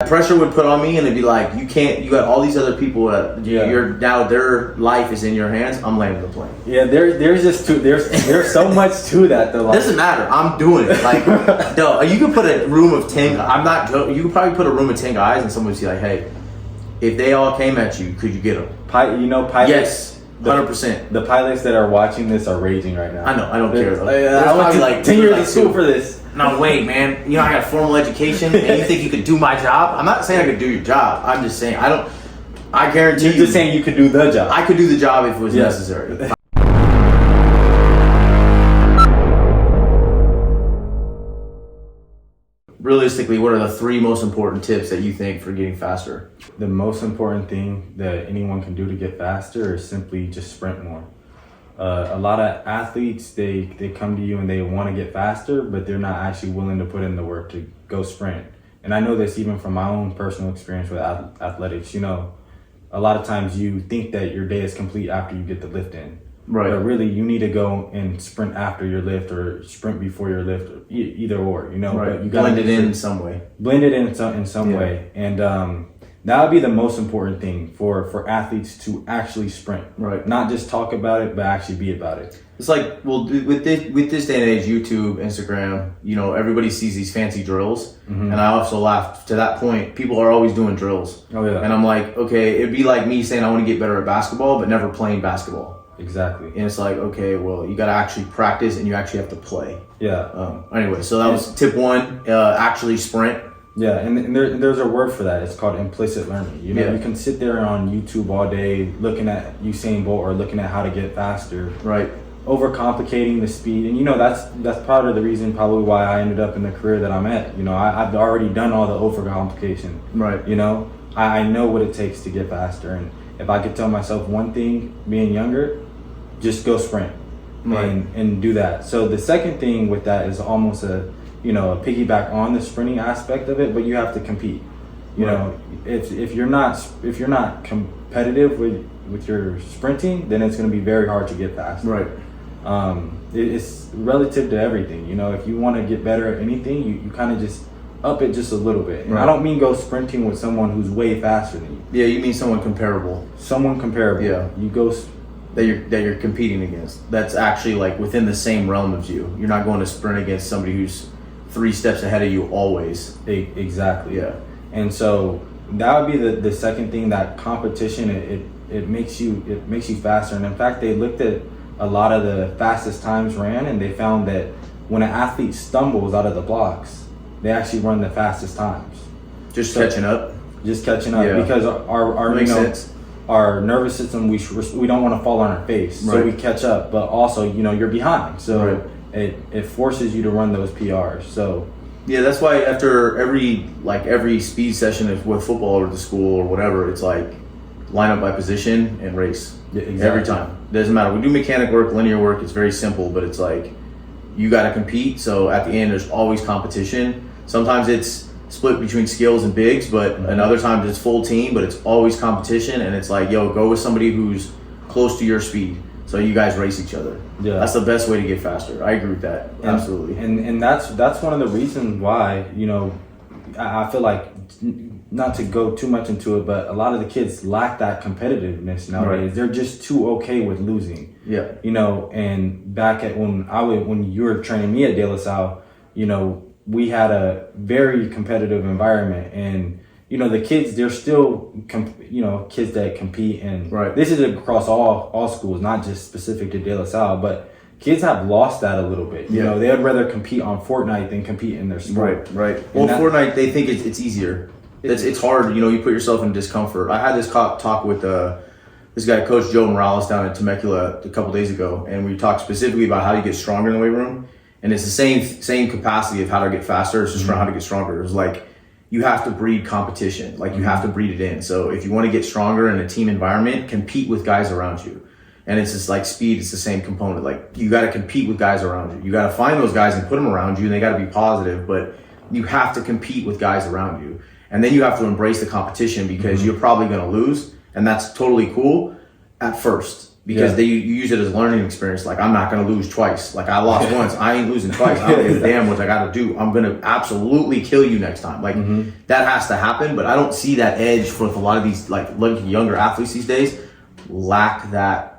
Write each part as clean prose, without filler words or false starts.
that pressure would put on me, and it'd be like, you got all these other people that now their life is in your hands. I'm landing the plane. Yeah, there's so much to that though. It doesn't matter. I'm doing it. Like, no, you could put a room of 10. I'm not joking. You could probably put a room of 10 guys, and someone would be like, hey, if they all came at you, could you get them? Pilots. Yes. 100%. The pilots that are watching this are raging right now. I know. I don't care. I went to like 10 years of school for this. No, wait, man. You know, I got a formal education, and you think you could do my job? I'm not saying I could do your job. I'm just saying I guarantee You're just saying you could do the job. I could do the job if it was necessary. Realistically, what are the 3 most important tips that you think for getting faster? The most important thing that anyone can do to get faster is simply just sprint more. A lot of athletes, they come to you and they want to get faster, but they're not actually willing to put in the work to go sprint. And I know this even from my own personal experience with athletics. You know, a lot of times you think that your day is complete after you get the lift in. Right. But really, you need to go and sprint after your lift or sprint before your lift, or either or, you know. Right. But you blend it in some way. Blend it in some way. And that would be the most important thing for athletes to actually sprint. Right. Not just talk about it, but actually be about it. It's like, well, with this day and age, YouTube, Instagram, you know, everybody sees these fancy drills. Mm-hmm. And I also laugh to that point. People are always doing drills. Oh, yeah. And I'm like, okay, it'd be like me saying I want to get better at basketball, but never playing basketball. Exactly. And it's like, okay, well, you got to actually practice and you actually have to play. Yeah. Anyway, so that was tip 1, actually sprint. Yeah, and there's a word for that. It's called implicit learning. You know, you can sit there on YouTube all day looking at Usain Bolt or looking at how to get faster. Right. Overcomplicating the speed. And, you know, that's part of the reason probably why I ended up in the career that I'm at. You know, I've already done all the overcomplication. Right. You know, I know what it takes to get faster. And if I could tell myself one thing being younger, just go sprint and do that. So the second thing with that is almost a piggyback on the sprinting aspect of it, but you have to compete. You know, if you're not competitive with your sprinting, then it's going to be very hard to get fast. Right. It's relative to everything. You know, if you want to get better at anything, you kind of just up it just a little bit. And I don't mean go sprinting with someone who's way faster than you. Yeah, you mean someone comparable. Someone comparable. Yeah. You go that you're competing against. That's actually like within the same realm of you. You're not going to sprint against somebody who's 3 steps ahead of you always. Exactly. Yeah. And so that would be the second thing, that competition. It makes you faster. And in fact, they looked at a lot of the fastest times ran, and they found that when an athlete stumbles out of the blocks, they actually run the fastest times. Just catching up. Just catching up, because our makes sense. Our nervous system, we don't want to fall on our face, so we catch up. But also, you're behind, so it forces you to run those PRs. So yeah, that's why after every speed session with football or the school or whatever, it's like line up by position and race. Yeah, exactly. Every time. Doesn't matter. We do mechanic work, linear work. It's very simple, but it's like you got to compete. So at the end, there's always competition. Sometimes it's split between skills and bigs, but and other times it's full team, but it's always competition. And it's like, yo, go with somebody who's close to your speed, so you guys race each other. Yeah, that's the best way to get faster. I agree with that. Absolutely. And that's one of the reasons why, I feel like, not to go too much into it, but a lot of the kids lack that competitiveness nowadays. Right. They're just too okay with losing. Yeah. And back at when you were training me at De La Salle, we had a very competitive environment, and the kids, they're still kids that compete, and this is across all schools, not just specific to De La Salle, but kids have lost that a little bit. They'd rather compete on Fortnite than compete in their sport. Right. Well, Fortnite, they think it's easier. It's hard. You put yourself in discomfort. I had this talk with this guy, Coach Joe Morales, down in Temecula a couple days ago, and we talked specifically about how you get stronger in the weight room. And it's the same capacity of how to get faster. It's just how to get stronger. It's like you have to breed competition. Like you have to breed it in. So if you want to get stronger in a team environment, compete with guys around you. And it's just like speed. It's the same component. Like you got to compete with guys around you. You got to find those guys and put them around you, and they got to be positive. But you have to compete with guys around you. And then you have to embrace the competition, because you're probably going to lose, and that's totally cool at first. because you use it as a learning experience. Like, I'm not going to lose twice. Like, I lost once. I ain't losing twice. I don't give a damn what I got to do. I'm going to absolutely kill you next time. Like, that has to happen. But I don't see that edge for a lot of these, like younger athletes these days lack that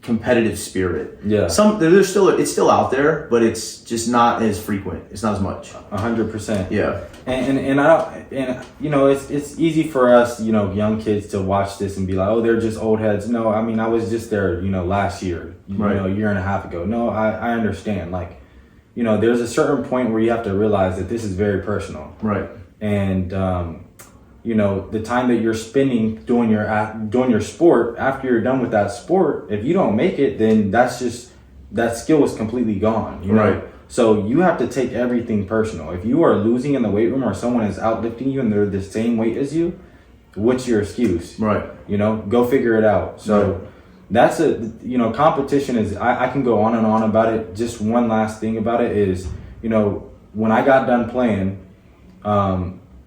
competitive spirit. Yeah. There's still, it's still out there, but it's just not as frequent. It's not as much. 100%. Yeah. And I don't, and you know, it's easy for us, you know, young kids to watch this and be like, oh, they're just old heads. No, I mean, I was just there, you know, last year, you know, a year and a half ago. No, I understand. Like, you know, there's a certain point where you have to realize that this is very personal. Right. And, you know, the time that you're spending doing your sport, after you're done with that sport, if you don't make it, then that skill is completely gone. You know? Right. So you have to take everything personal. If you are losing in the weight room or someone is outlifting you and they're the same weight as you, what's your excuse? Right. You know, go figure it out. So that's you know, competition is, I can go on and on about it. Just one last thing about it is, you know, when I got done playing,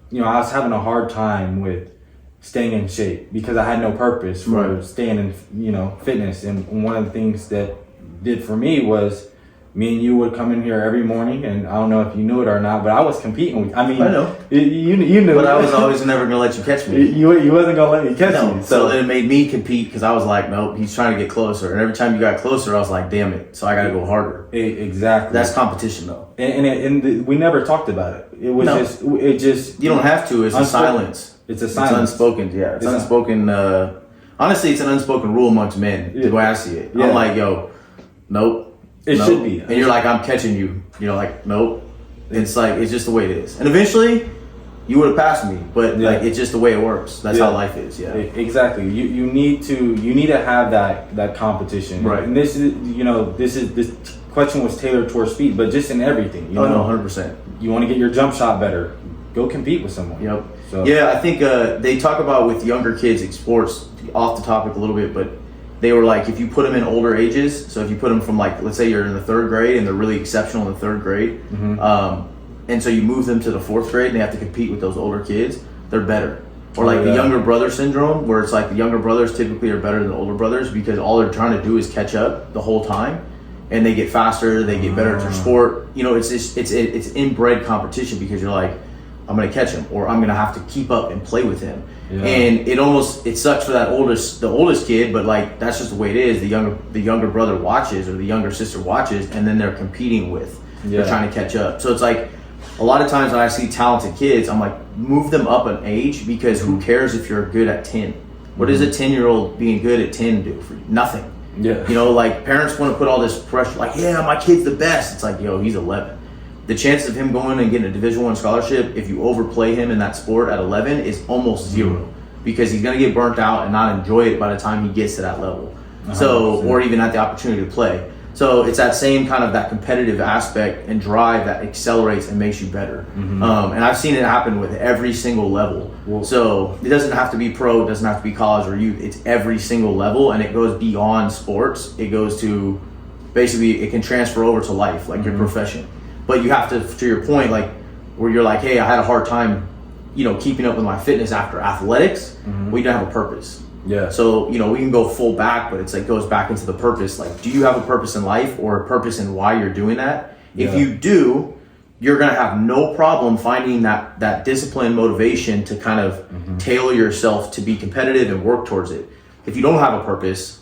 you know, I was having a hard time with staying in shape because I had no purpose for staying in, you know, fitness. And one of the things that did for me was me and you would come in here every morning, and I don't know if you knew it or not, but I was competing with, I mean, I know. You knew. But I was always never going to let you catch me. You wasn't going to let me catch me. So it made me compete because I was like, nope, he's trying to get closer. And every time you got closer, I was like, damn it. So I got to go harder. Exactly. That's competition though. And we never talked about it. It was just. You don't have to. It's a silence. It's a silence. It's unspoken. Yeah. It's unspoken. Honestly, it's an unspoken rule amongst men, the way I see it. I'm like, yo, nope. It should be. And you're like, I'm catching you. You're like, nope. It's like, it's just the way it is. And eventually, you would have passed me, but like, it's just the way it works. That's how life is. Yeah. Exactly. You need to have that competition. Right. And this question was tailored towards speed, but just in everything. You know, 100%. You want to get your jump shot better, go compete with someone. Yep. So. Yeah, I think they talk about with younger kids in sports, off the topic a little bit, but they were like, if you put them in older ages, so if you put them from like, let's say you're in the 3rd grade and they're really exceptional in the 3rd grade, and so you move them to the 4th grade and they have to compete with those older kids, they're better. Or like the younger brother syndrome, where it's like the younger brothers typically are better than the older brothers because all they're trying to do is catch up the whole time, and they get faster, they get better at their sport. You know, it's inbred competition because you're like, I'm gonna catch him, or I'm gonna have to keep up and play with him. Yeah. And it sucks for the oldest kid, but like that's just the way it is. The younger brother watches or the younger sister watches, and then they're competing with. They're trying to catch up. So it's like a lot of times when I see talented kids, I'm like, move them up an age, because who cares if you're good at 10? What does a 10-year-old being good at 10 do for you? Nothing. Yeah. You know, like parents want to put all this pressure, like, yeah, my kid's the best. It's like, yo, he's 11. The chances of him going and getting a Division I scholarship, if you overplay him in that sport at 11, is almost zero, because he's going to get burnt out and not enjoy it by the time he gets to that level. 100%. So, or even at the opportunity to play. So it's that same kind of that competitive aspect and drive that accelerates and makes you better. And I've seen it happen with every single level. So it doesn't have to be pro, it doesn't have to be college or youth. It's every single level, and it goes beyond sports. It goes to, basically, it can transfer over to life, like your profession. But you have to your point, like where you're like, hey, I had a hard time, you know, keeping up with my fitness after athletics. We don't have a purpose. Yeah. So, you know, we can go full back, but it's like goes back into the purpose. Like, do you have a purpose in life or a purpose in why you're doing that? Yeah. If you do, you're gonna have no problem finding that discipline, motivation to kind of tailor yourself to be competitive and work towards it. If you don't have a purpose,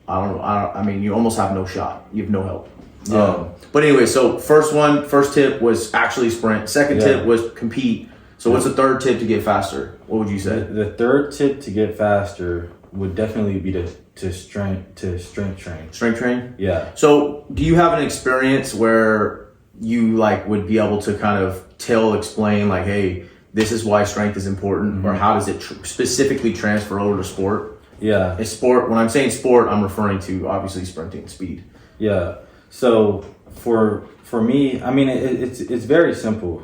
I mean, you almost have no shot. You have no help. Yeah. But anyway, so first tip was actually sprint. Second tip was compete. So what's the third tip to get faster? What would you say? The third tip to get faster would definitely be to strength train. Strength train? Yeah. So do you have an experience where you like would be able to kind of explain like, hey, this is why strength is important, or how does it specifically transfer over to sport? Yeah. In sport, when I'm saying sport, I'm referring to obviously sprinting, speed. Yeah. So for me, I mean, it's very simple.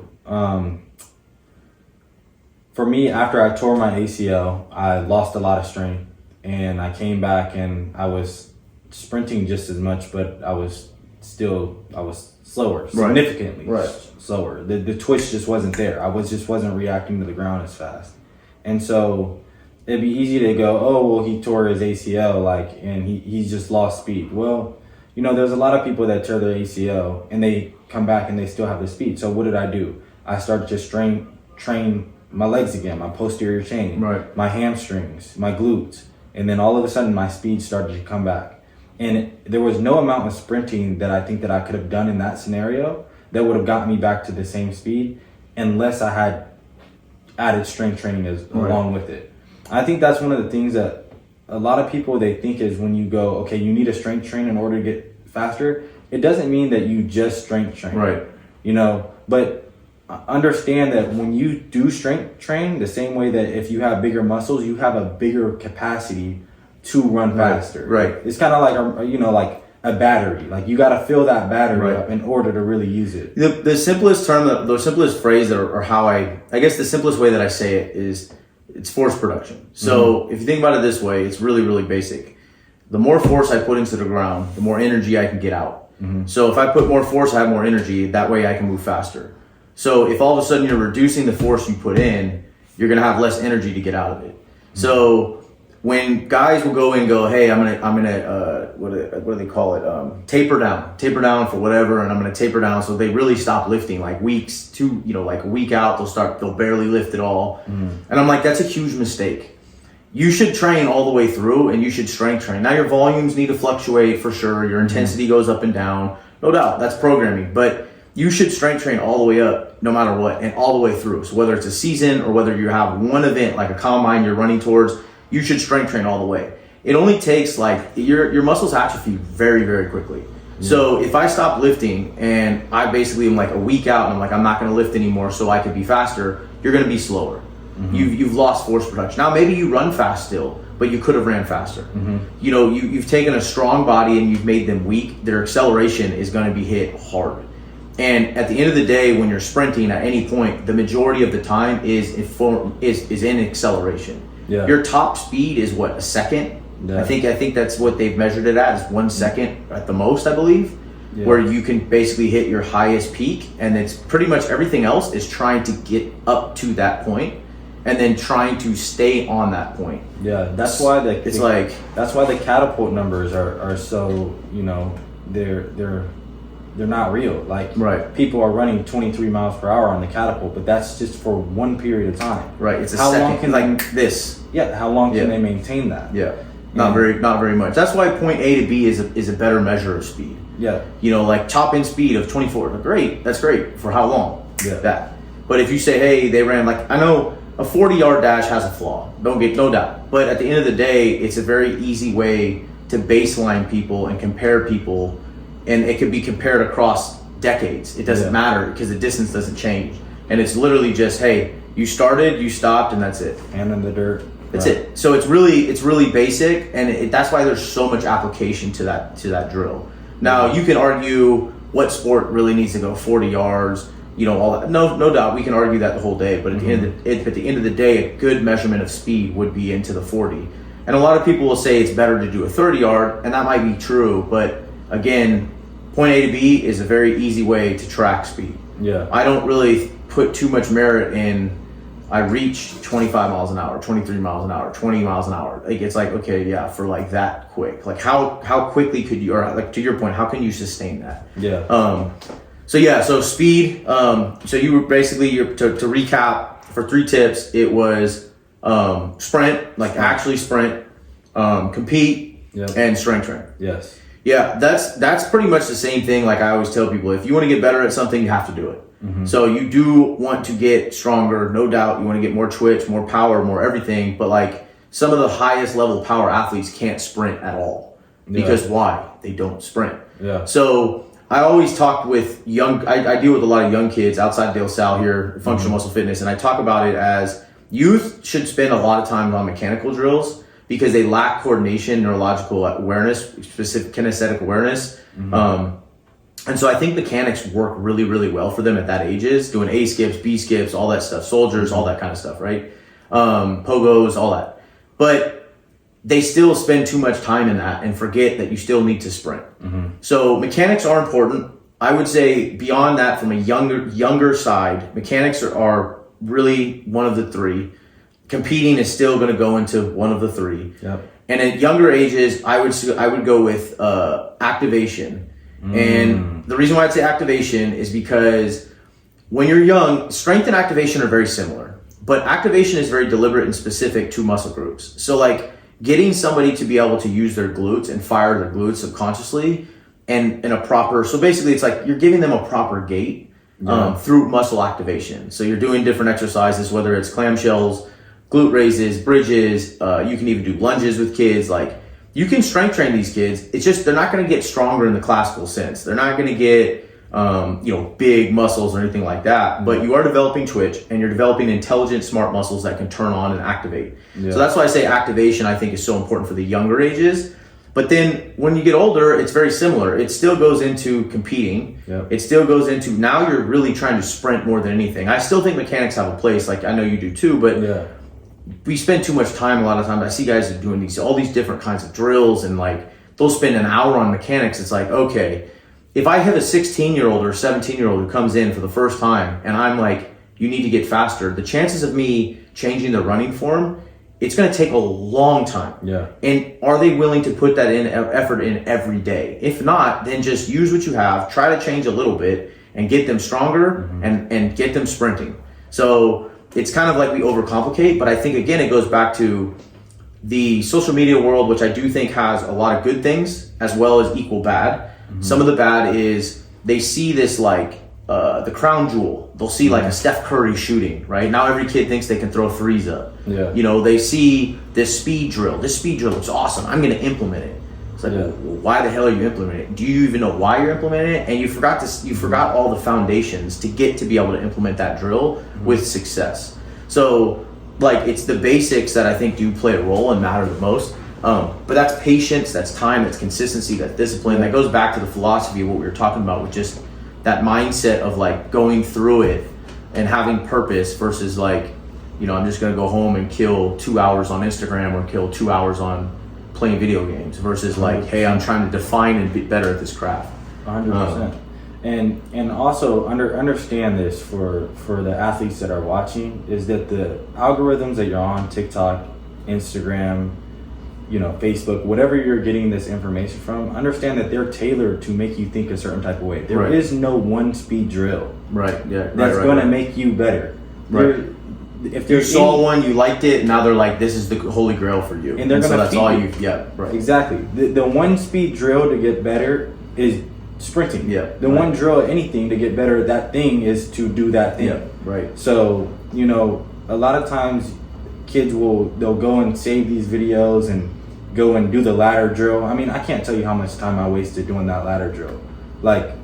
For me, after I tore my ACL, I lost a lot of strength, and I came back and I was sprinting just as much, but I was slower, significantly slower. The twitch just wasn't there. I wasn't reacting to the ground as fast. And so it'd be easy to go, oh, well, he tore his ACL, like, and he's just lost speed. Well, you know, there's a lot of people that tear their ACL and they come back and they still have the speed. So what did I do? I started to train my legs again, my posterior chain, my hamstrings, my glutes. And then all of a sudden my speed started to come back. And there was no amount of sprinting that I think that I could have done in that scenario that would have gotten me back to the same speed unless I had added strength training along with it. I think that's one of the things that a lot of people, they think is when you go, okay, you need a strength train in order to get faster. It doesn't mean that you just strength train. Right. You know, but understand that when you do strength train, the same way that if you have bigger muscles, you have a bigger capacity to run faster. Right. It's kind of like like a battery. Like you got to fill that battery up in order to really use it. The simplest term, the simplest phrase, or how I guess the simplest way that I say it is, it's force production. So if you think about it this way, it's really, really basic. The more force I put into the ground, the more energy I can get out. So if I put more force, I have more energy. That way I can move faster. So if all of a sudden you're reducing the force you put in, you're going to have less energy to get out of it. So when guys will go in and go, hey, I'm gonna what do they call it? Taper down for whatever, and I'm gonna taper down. So they really stop lifting, like weeks to, like a week out, they'll barely lift at all. And I'm like, that's a huge mistake. You should train all the way through, and you should strength train. Now your volumes need to fluctuate for sure. Your intensity goes up and down, no doubt. That's programming, but you should strength train all the way up, no matter what, and all the way through. So whether it's a season or whether you have one event like a combine you're running towards, you should strength train all the way. It only takes your muscles atrophy very, very quickly. So if I stop lifting and I basically am like a week out and I'm like, I'm not going to lift anymore so I could be faster, you're going to be slower. You've lost force production. Now maybe you run fast still, but you could have ran faster. You know, you've taken a strong body and you've made them weak. Their acceleration is going to be hit hard. And at the end of the day, when you're sprinting at any point, the majority of the time is in acceleration. Your top speed is what, a second? I think that's what they've measured it at, is 1 second at the most, I believe, where you can basically hit your highest peak, and it's pretty much everything else is trying to get up to that point and then trying to stay on that point. That's why that's why the catapult numbers are so, they're not real. Like people are running 23 miles per hour on the catapult, but that's just for one period of time. It's a second. Long can like this? How long can they maintain that? Not very much. That's why point A to B is a better measure of speed. Like top end speed of 24. Great, that's great. For how long? That. But if you say, hey, they ran I know a 40-yard dash has a flaw. No doubt. But at the end of the day, it's a very easy way to baseline people and compare people. And it could be compared across decades. It doesn't matter because the distance doesn't change. And it's literally just, hey, you started, you stopped, and that's it. Hand in the dirt. That's it. So it's really basic, and that's why there's so much application to that drill. Now you can argue what sport really needs to go 40 yards, all that. No doubt we can argue that the whole day. But at the end of the day, a good measurement of speed would be into the 40. And a lot of people will say it's better to do a 30-yard, and that might be true, but again, point A to B is a very easy way to track speed. I don't really put too much merit in, I reached 25 miles an hour, 23 miles an hour, 20 miles an hour. It's like, okay, for like that quick. Like how quickly could you, or like to your point, how can you sustain that? So speed. So you were basically, to recap for 3 tips, it was sprint, like actually sprint, compete, and strength train. That's pretty much the same thing. Like I always tell people, if you want to get better at something, you have to do it. So you do want to get stronger, no doubt. You want to get more twitch, more power, more everything. But like some of the highest level power athletes can't sprint at all. Because why? They don't sprint. So I always talk with I deal with a lot of young kids outside De La Salle here, functional muscle fitness. And I talk about it as youth should spend a lot of time on mechanical drills, because they lack coordination, neurological awareness, specific kinesthetic awareness. And so I think mechanics work really, really well for them at that ages, doing A skips, B skips, all that stuff, soldiers, all that kind of stuff, right? Pogos, all that. But they still spend too much time in that and forget that you still need to sprint. So mechanics are important. I would say beyond that, from a younger side, mechanics are really one of the 3. competing is still going to go into one of the three. Yep. And at younger ages, I would go with activation. And the reason why I'd say activation is because when you're young, strength and activation are very similar, but activation is very deliberate and specific to muscle groups. So like getting somebody to be able to use their glutes and fire their glutes subconsciously and in a proper, so basically it's like you're giving them a proper gait through muscle activation. So you're doing different exercises, whether it's clamshells, glute raises, bridges, you can even do lunges with kids. Like you can strength train these kids. It's just, they're not going to get stronger in the classical sense. They're not going to get, big muscles or anything like that, but you are developing twitch and you're developing intelligent, smart muscles that can turn on and activate. Yeah. So that's why I say activation, I think, is so important for the younger ages. But then when you get older, it's very similar. It still goes into competing. Yep. It still goes into, now you're really trying to sprint more than anything. I still think mechanics have a place. Like I know you do too, but we spend too much time. A lot of times I see guys doing all these different kinds of drills and like they'll spend an hour on mechanics. It's like, okay, if I have a 16-year-old or 17-year-old who comes in for the first time and I'm like, you need to get faster, the chances of me changing their running form, it's going to take a long time. Yeah. And are they willing to put that effort in every day? If not, then just use what you have, try to change a little bit and get them stronger and get them sprinting. So it's kind of like we overcomplicate, but I think again, it goes back to the social media world, which I do think has a lot of good things as well as equal bad. Some of the bad is they see this like the crown jewel. They'll see like a Steph Curry shooting, right? Now every kid thinks they can throw threes up. Yeah. You know, they see this speed drill. This speed drill looks awesome. I'm going to implement it. It's like, well, why the hell are you implementing it? Do you even know why you're implementing it? And you forgot all the foundations to get to be able to implement that drill with success. So like it's the basics that I think do play a role and matter the most. But that's patience, that's time, that's consistency, that's discipline. That goes back to the philosophy of what we were talking about with just that mindset of like going through it and having purpose versus like, you know, I'm just going to go home and kill 2 hours on Instagram or kill 2 hours on playing video games versus like, hey, I'm trying to define and be better at this craft. 100%. And also understand this for the athletes that are watching is that the algorithms that you're on, TikTok, Instagram, you know, Facebook, whatever you're getting this information from, understand that they're tailored to make you think a certain type of way. There is no one speed drill. Right. Yeah. That's going to make you better. Right. If you saw one, you liked it, and now they're like, this is the holy grail for you. And they're going to that's all you. Yeah. Right. Exactly. The one speed drill to get better is sprinting. Yeah. The one drill at anything to get better at that thing is to do that thing. Yeah. Right. So, you know, a lot of times kids they'll go and save these videos and go and do the ladder drill. I mean, I can't tell you how much time I wasted doing that ladder drill. Like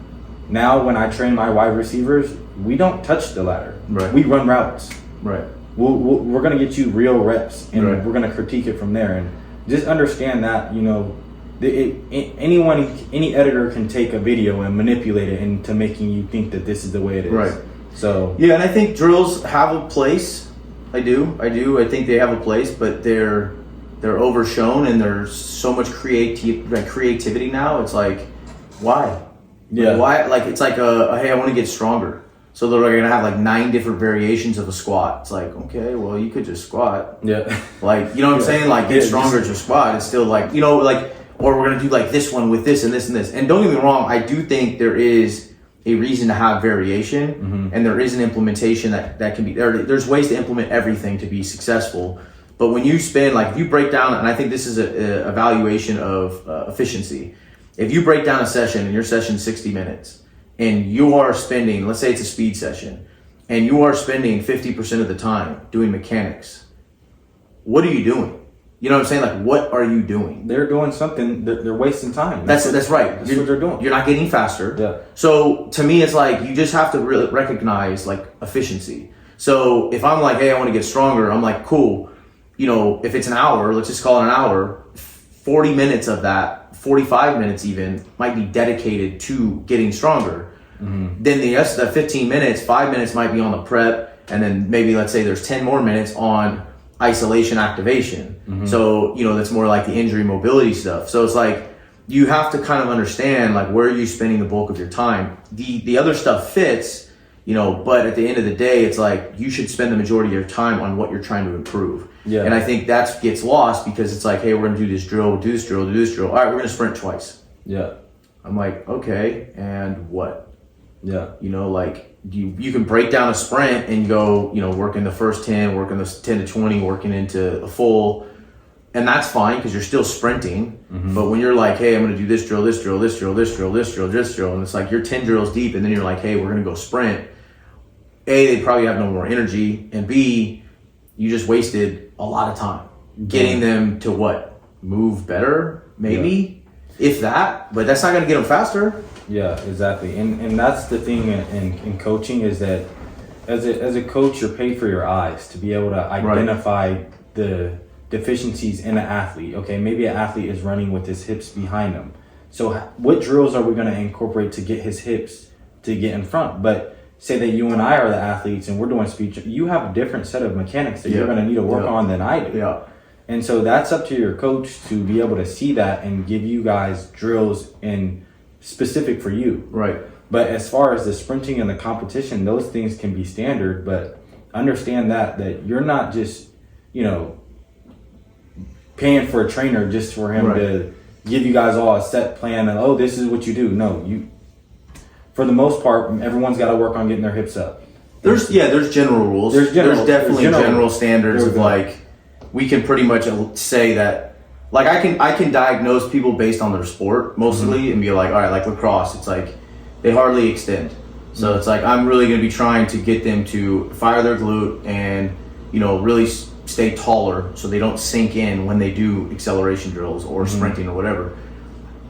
now when I train my wide receivers, we don't touch the ladder. Right. We run routes. Right. We're going to get you real reps and we're going to critique it from there. And just understand that, you know, any editor can take a video and manipulate it into making you think that this is the way it is. Right. So yeah, and I think drills have a place. I do. I think they have a place, but they're overshown, and there's so much creativity now. It's like, why? Yeah. Why? Like it's like hey, I want to get stronger. So they're gonna have like 9 different variations of a squat. It's like, okay, well you could just squat. Yeah. Like, you know what I'm saying? Like get stronger at your squat. It's still like, you know, like, or we're gonna do like this one with this and this and this. And don't get me wrong, I do think there is a reason to have variation, and there is an implementation that can be there. There's ways to implement everything to be successful. But when you spend, like if you break down, and I think this is a evaluation of efficiency. If you break down a session and your session's 60 minutes and you are spending, let's say it's a speed session, and you are spending 50% of the time doing mechanics, what are you doing? You know what I'm saying? Like, what are you doing? They're doing something. They're wasting time. That's right. That's what they're doing. You're not getting faster. Yeah. So to me, it's like you just have to really recognize like efficiency. So if I'm like, hey, I want to get stronger, I'm like, cool. You know, if it's an hour, let's just call it an hour. 40 minutes of that, 45 minutes even, might be dedicated to getting stronger. Then the rest of the 15 minutes, 5 minutes might be on the prep, and then maybe let's say there's 10 more minutes on isolation activation. So, you know, that's more like the injury mobility stuff. So it's like you have to kind of understand like where are you spending the bulk of your time. The other stuff fits But at the end of the day, it's like you should spend the majority of your time on what you're trying to improve. Yeah. And I think that gets lost because it's like, hey, we're going to do this drill, do this drill, do this drill. All right, we're going to sprint twice. Yeah. I'm like, okay, and what? Yeah. Like you can break down a sprint and go, working the first 10, working the 10 to 20, working into a full. And that's fine because you're still sprinting. Mm-hmm. But when you're like, hey, I'm going to do this drill, this drill, this drill, this drill, this drill, this drill, and it's like you're 10 drills deep, and then you're like, hey, we're going to go sprint. A, they probably have no more energy, and B, you just wasted a lot of time getting them to what? Move better, maybe, if that. But that's not going to get them faster. Yeah, exactly. And that's the thing in coaching is that as a coach, you're paid for your eyes to be able to identify the deficiencies in an athlete. Okay, maybe an athlete is running with his hips behind him. So what drills are we going to incorporate to get his hips to get in front? But say that you and I are the athletes and we're doing speech, you have a different set of mechanics that you're going to need to work on than I do. Yeah. And so that's up to your coach to be able to see that and give you guys drills in specific for you. Right. But as far as the sprinting and the competition, those things can be standard, but understand that you're not just, paying for a trainer just for him to give you guys all a set plan and, this is what you do. No, for the most part, everyone's got to work on getting their hips up. There's general rules. There's definitely general standards of like, we can pretty much say that, like I can diagnose people based on their sport mostly and be like, all right, like lacrosse, it's like they hardly extend. So it's like, I'm really going to be trying to get them to fire their glute and, really stay taller so they don't sink in when they do acceleration drills or sprinting or whatever.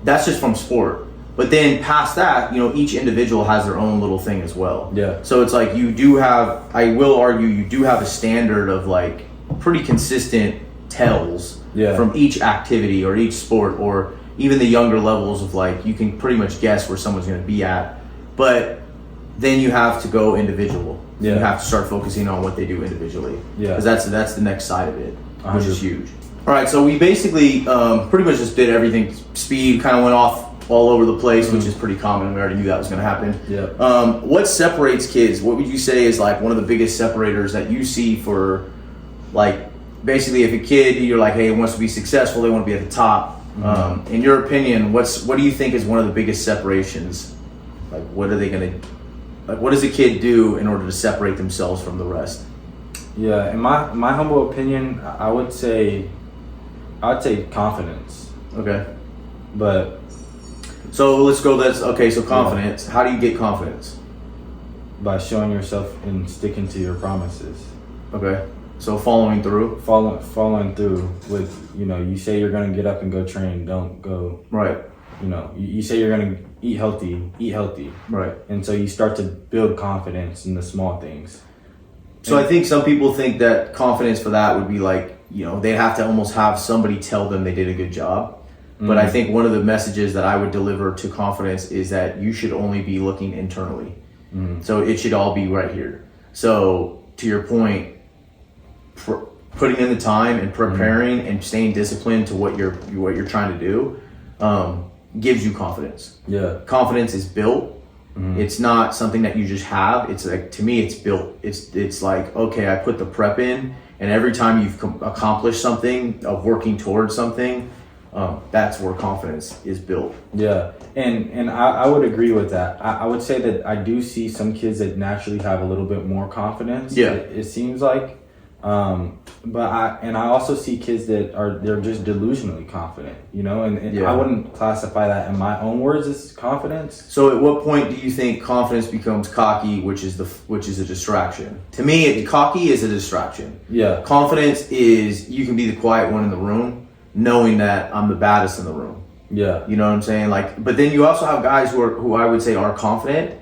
That's just from sport. But then past that, each individual has their own little thing as well. Yeah. So it's like I will argue you do have a standard of like pretty consistent tells from each activity or each sport or even the younger levels of like, you can pretty much guess where someone's going to be at. But then you have to go individual. You have to start focusing on what they do individually. Yeah. Because that's the next side of it, which is huge. All right, so we basically pretty much just did everything. Speed kind of went off all over the place, which is pretty common. We already knew that was going to happen. Yeah. What separates kids? What would you say is like one of the biggest separators that you see for like basically if a kid, you're like, hey, wants to be successful, they want to be at the top. In your opinion, what do you think is one of the biggest separations? Like, what are they going to? Like, what does a kid do in order to separate themselves from the rest? Yeah, in my humble opinion, I would say confidence. Okay. But so let's go. So confidence. Yeah. How do you get confidence? By showing yourself and sticking to your promises. Okay. So following through. Following through with you say you're gonna get up and go train. Don't go. Right. You say you're gonna eat healthy. Right. And so you start to build confidence in the small things. So I think some people think that confidence for that would be like, they have to almost have somebody tell them they did a good job. But I think one of the messages that I would deliver to confidence is that you should only be looking internally. So it should all be right here. So to your point, putting in the time and preparing and staying disciplined to what you're trying to do gives you confidence. Yeah. Confidence is built. It's not something that you just have. It's like, to me, it's built. It's like, okay, I put the prep in, and every time you've accomplished something of working towards something, that's where confidence is built. Yeah, and I would agree with that. I would say that I do see some kids that naturally have a little bit more confidence. Yeah, it seems like. But I also see kids that they're just delusionally confident, and I wouldn't classify that in my own words as confidence. So at what point do you think confidence becomes cocky, which is a distraction? To me, cocky is a distraction. Yeah. Confidence is you can be the quiet one in the room, knowing that I'm the baddest in the room. Yeah. You know what I'm saying? Like, but then you also have guys who I would say are confident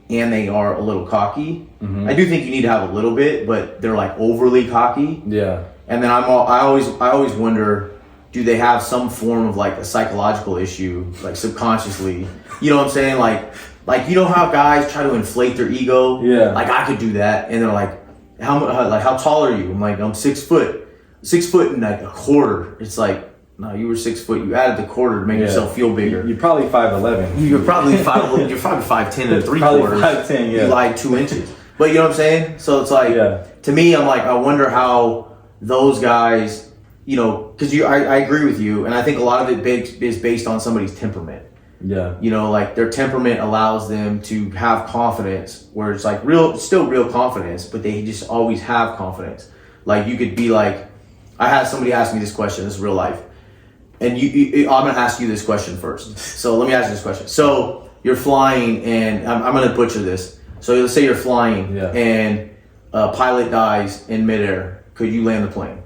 and they are a little cocky. I do think you need to have a little bit, but they're like overly cocky. Yeah. And then I always wonder, do they have some form of like a psychological issue, like subconsciously? You know what I'm saying? Like how guys try to inflate their ego. Yeah. Like I could do that, and they're like, how tall are you? I'm like, I'm 6 foot and like a quarter. It's like, No, you were 6 foot. You added the quarter to make yourself feel bigger. You're probably 5'11". You're probably 5. You're probably 5'10" and 3/4. Probably 5'10". Yeah. You lied 2 inches. But you know what I'm saying? So it's like, to me, I'm like, I wonder how those guys, you know, because I agree with you, and I think a lot of it is based on somebody's temperament. Yeah. You know, like their temperament allows them to have confidence where it's like still real confidence, but they just always have confidence. Like you could be like, I had somebody ask me this question, this is real life. And I'm going to ask you this question first. So let me ask you this question. So you're flying and I'm going to butcher this. So let's say you're flying and a pilot dies in midair. Could you land the plane?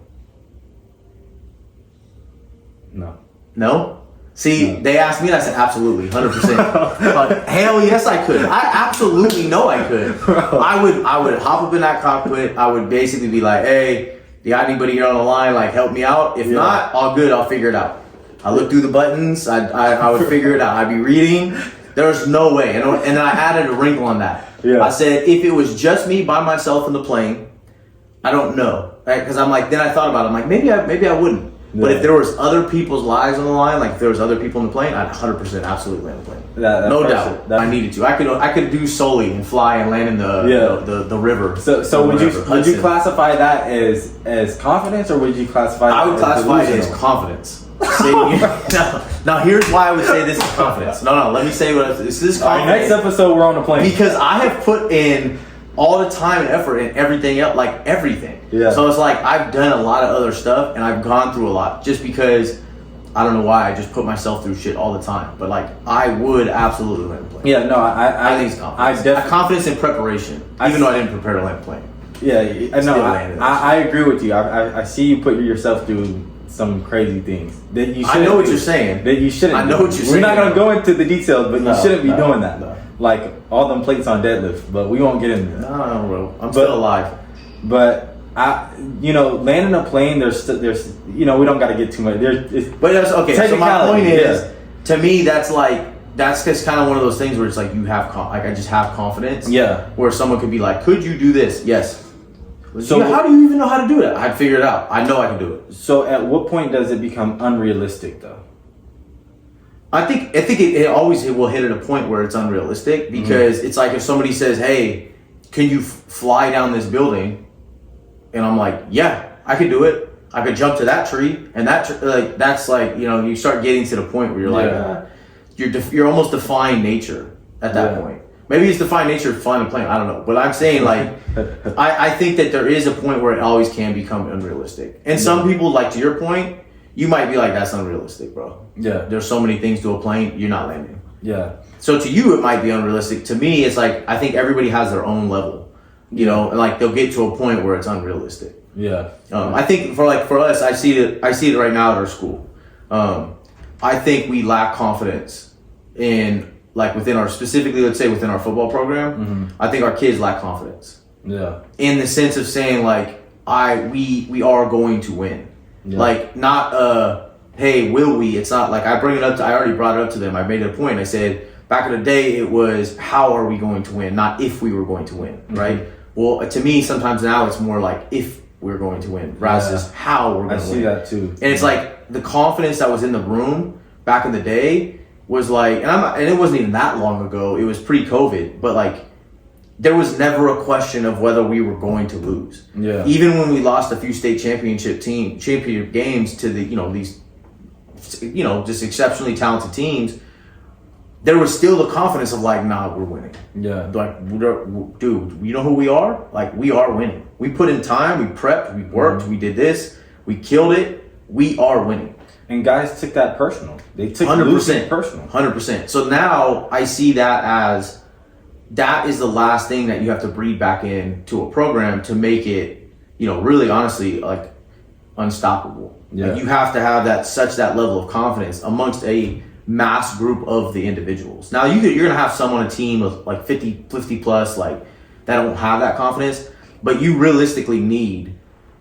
No. No? See, they asked me and I said, absolutely, 100%. But hell yes, I could. I absolutely know I could. I would hop up in that cockpit. I would basically be like, hey, you got anybody here on the line? Like, help me out. If not, all good. I'll figure it out. I look through the buttons. I would figure it out. I'd be reading. There's no way. And then I added a wrinkle on that. Yeah. I said, if it was just me by myself in the plane, I don't know. Right? Because I'm like, then I thought about it. I'm like, maybe I wouldn't. But if there was other people's lives on the line, like if there was other people in the plane, I'd 100% absolutely land the plane. No doubt. I needed to. I could do solely and fly and land in the river. So would you classify that as confidence, or would you classify? I would classify it as confidence. Now here's why I would say this is confidence. No, let me say what this is. Confidence. Next episode we're on the plane because I have put in all the time and effort in everything else, like everything. Yeah. So it's like I've done a lot of other stuff and I've gone through a lot just because I don't know why I just put myself through shit all the time. But like I would absolutely land a plane. Yeah, no, I think it's confidence. Confidence in preparation, even though I didn't prepare to land a plane. Yeah, no, I agree with you. I see you put yourself through some crazy things that you shouldn't. I know what you're saying. That you shouldn't. I know what you're saying. We're not gonna go into the details, but you shouldn't be doing that. No. Like all them plates on deadlift, but we won't get into that. No, bro. I'm still alive. But landing a plane, there's we don't got to get too much. But that's okay. So my point is, to me, that's just kind of one of those things where it's like you have I just have confidence. Yeah. Where someone could be like, could you do this? Yes. So how do you even know how to do it? I'd figure it out. I know I can do it. So at what point does it become unrealistic, though? I think it always will hit at a point where it's unrealistic because it's like if somebody says, "Hey, can you fly down this building?" and I'm like, "Yeah, I could do it. I could jump to that tree," and that's like you start getting to the point where you're like, you're almost defying nature at that point. Maybe it's defying nature of flying a plane. I don't know, but I'm saying like, I think that there is a point where it always can become unrealistic, and some people, like to your point. You might be like, that's unrealistic, bro. Yeah. There's so many things to a plane, you're not landing. Yeah. So to you, it might be unrealistic. To me, it's like, I think everybody has their own level, and like they'll get to a point where it's unrealistic. Yeah. I think for us, I see it right now at our school. I think we lack confidence in like specifically, let's say within our football program. Mm-hmm. I think our kids lack confidence. Yeah. In the sense of saying like, we are going to win. Yeah. Like not hey, will we? It's not like I already brought it up to them. I made it a point. I said back in the day it was how are we going to win, not if we were going to win, right? Well, to me sometimes now it's more like if we're going to win rather than how we're going to win. I see that too. And it's like the confidence that was in the room back in the day was like, and it wasn't even that long ago. It was pre-COVID, but like there was never a question of whether we were going to lose. Yeah. Even when we lost a few state championship games to these just exceptionally talented teams, there was still the confidence of like, nah, we're winning. Yeah. Like, dude, you know who we are? Like, we are winning. We put in time, we prepped, we worked, we did this, we killed it. We are winning. And guys took that personal. They took 100% personal. 100%. So now I see that as that is the last thing that you have to breed back into a program to make it, really honestly, like unstoppable. Yeah. Like you have to have that level of confidence amongst a mass group of the individuals. Now you're going to have some on a team of like 50 plus, like that don't have that confidence, but you realistically need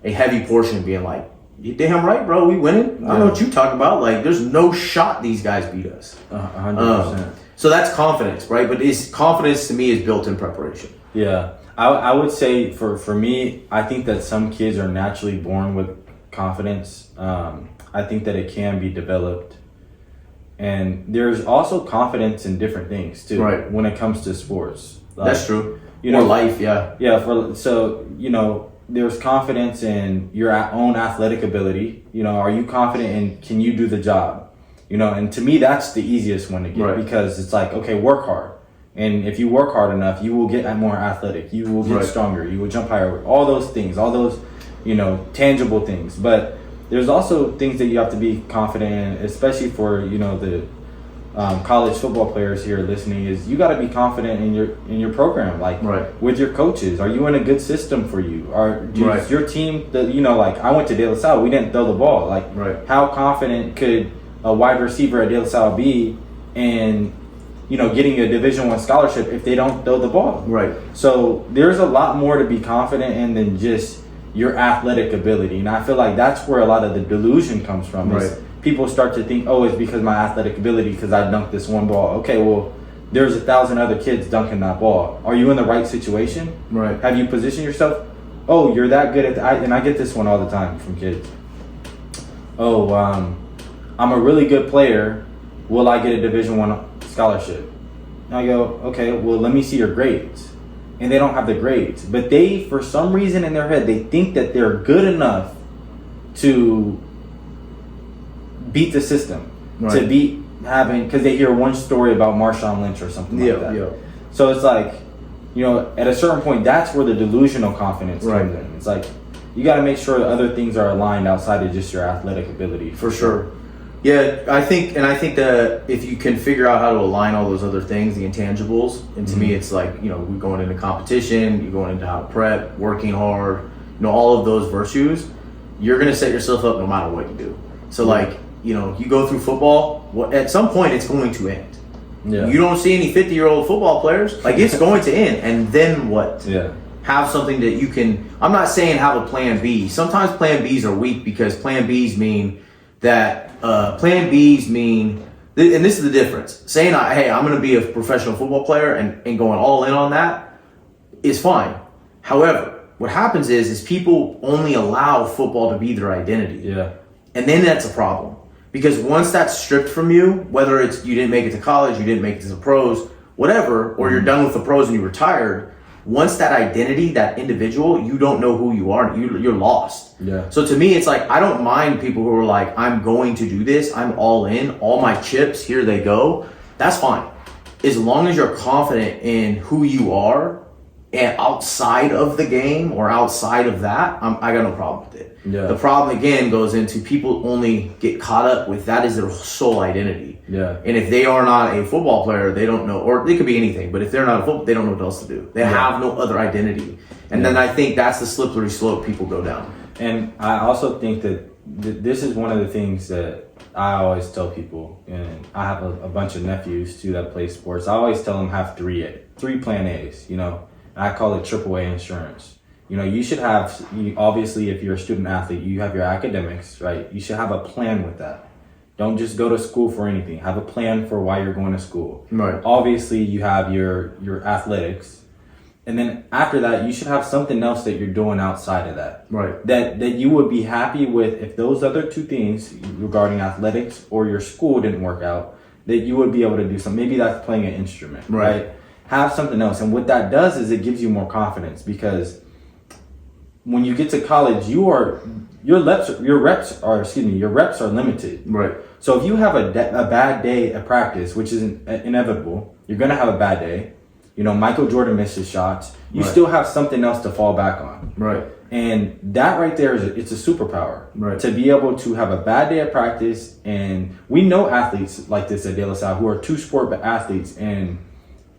a heavy portion being like, you damn right, bro, we winning. I don't know what you talking about. Like there's no shot these guys beat us. 100%. So that's confidence, right? But confidence to me is built in preparation. Yeah. I would say for me, I think that some kids are naturally born with confidence. I think that it can be developed. And there's also confidence in different things too. Right. When it comes to sports. That's true. You know, or life, yeah. Yeah, so, you know, there's confidence in your own athletic ability. You know, are you confident in, can you do the job? You know, and to me, that's the easiest one to get, right. because it's like, okay, work hard. And if you work hard enough, you will get more athletic. You will get right. stronger. You will jump higher. All those things, all those, you know, tangible things. But there's also things that you have to be confident in, especially for, you know, the college football players here listening, is you got to be confident in your program, like right. with your coaches. Are you in a good system for you? Right. Your team, you know, like I went to De La Salle, we didn't throw the ball. Like, right. how confident could a wide receiver at De La Salle be in, you know, getting a Division I scholarship if they don't throw the ball? Right. So there's a lot more to be confident in than just your athletic ability, and I feel like that's where a lot of the delusion comes from. Right. Is people start to think, oh, it's because of my athletic ability because I dunked this one ball. Okay, well, there's 1,000 other kids dunking that ball. Are you in the right situation? Right. Have you positioned yourself? Oh, you're that good at and I get this one all the time from kids. Oh, I'm a really good player. Will I get a Division I scholarship? And I go, okay, well, let me see your grades. And they don't have the grades. But they, for some reason in their head, they think that they're good enough to beat the system. Right. To beat having, because they hear one story about Marshawn Lynch or something like that. Yeah. So it's like, you know, at a certain point, that's where the delusional confidence right. comes in. It's like, you got to make sure that other things are aligned outside of just your athletic ability. For sure. Yeah, I think that if you can figure out how to align all those other things, the intangibles, and to me, it's like, you know, we're going into competition, you're going into how to prep, working hard, you know, all of those virtues, you're going to set yourself up no matter what you do. So, like, you know, you go through football, at some point, it's going to end. Yeah. You don't see any 50-year-old football players, like, it's going to end, and then what? Yeah. Have something that you can, I'm not saying have a plan B. Sometimes plan Bs are weak because plan Bs mean that, and this is the difference. Saying, hey, I'm going to be a professional football player and going all in on that is fine. However, what happens is people only allow football to be their identity. Yeah. And then that's a problem. Because once that's stripped from you, whether it's you didn't make it to college, you didn't make it to the pros, whatever, or you're done with the pros and you retired, once that identity, that individual, you don't know who you are. You're lost. Yeah. So to me, it's like, I don't mind people who are like, I'm going to do this. I'm all in. All my chips, here they go. That's fine. As long as you're confident in who you are and outside of the game or outside of that, I got no problem with it. Yeah. The problem, again, goes into people only get caught up with that is their sole identity. Yeah. And if they are not a football player, they don't know, or they could be anything, but if they're not a football, they don't know what else to do. They have no other identity. And then I think that's the slippery slope people go down. And I also think that this is one of the things that I always tell people, and I have a bunch of nephews too that play sports. I always tell them have three plan A's, you know. I call it AAA insurance. You know, you should have, obviously, if you're a student athlete, you have your academics, right? You should have a plan with that. Don't just go to school for anything. Have a plan for why you're going to school. Right. Obviously, you have your athletics. And then after that, you should have something else that you're doing outside of that. Right. That you would be happy with if those other two things regarding athletics or your school didn't work out, that you would be able to do something. Maybe that's playing an instrument, right? Have something else. And what that does is it gives you more confidence, because when you get to college, your reps are limited. Right. So if you have a bad day at practice, which is inevitable, you're going to have a bad day. You know, Michael Jordan misses shots. You still have something else to fall back on. Right. And that right there it's a superpower. Right. To be able to have a bad day at practice. And we know athletes like this at De La Salle who are two-sport athletes, and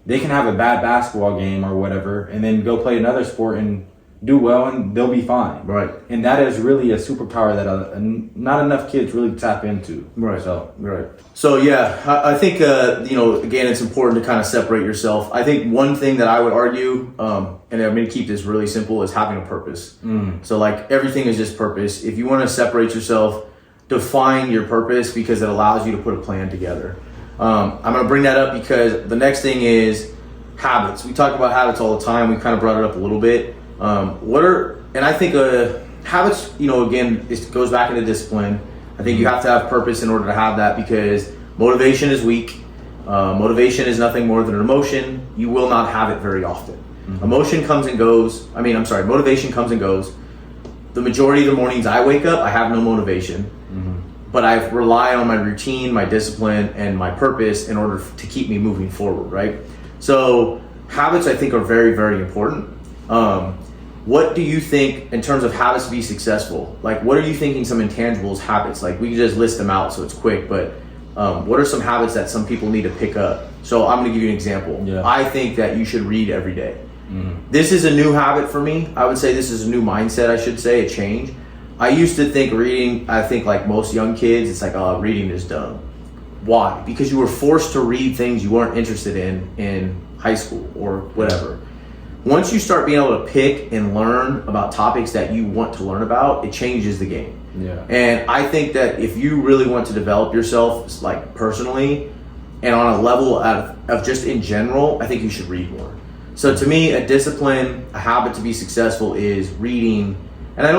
they can have a bad basketball game or whatever and then go play another sport and do well, and they'll be fine. Right. And that is really a superpower that not enough kids really tap into. Right. So So yeah, I think you know, again, it's important to kind of separate yourself. I think one thing that I would argue, and I'm going to keep this really simple, is having a purpose. So like everything is just purpose. If you want to separate yourself, define your purpose, because it allows you to put a plan together. I'm going to bring that up because the next thing is habits. We talk about habits all the time. We kind of brought it up a little bit. And I think habits, again, it goes back into discipline. I think you have to have purpose in order to have that, because motivation is weak. Motivation is nothing more than an emotion. You will not have it very often. Motivation comes and goes. The majority of the mornings I wake up, I have no motivation, but I rely on my routine, my discipline, and my purpose in order to keep me moving forward, right? So habits, I think, are very, very important. What do you think in terms of habits to be successful? Like, what are you thinking some intangibles habits? Like, we can just list them out so it's quick, but what are some habits that some people need to pick up? So I'm going to give you an example. Yeah. I think that you should read every day. This is a new habit for me. I would say this is a new mindset, I should say, a change. I used to think reading, I think like most young kids, it's like, oh, reading is dumb. Why? Because you were forced to read things you weren't interested in high school or whatever. Once you start being able to pick and learn about topics that you want to learn about, it changes the game. Yeah. And I think that if you really want to develop yourself, like personally, and on a level of just in general, I think you should read more. So to me, a discipline, a habit to be successful is reading. And I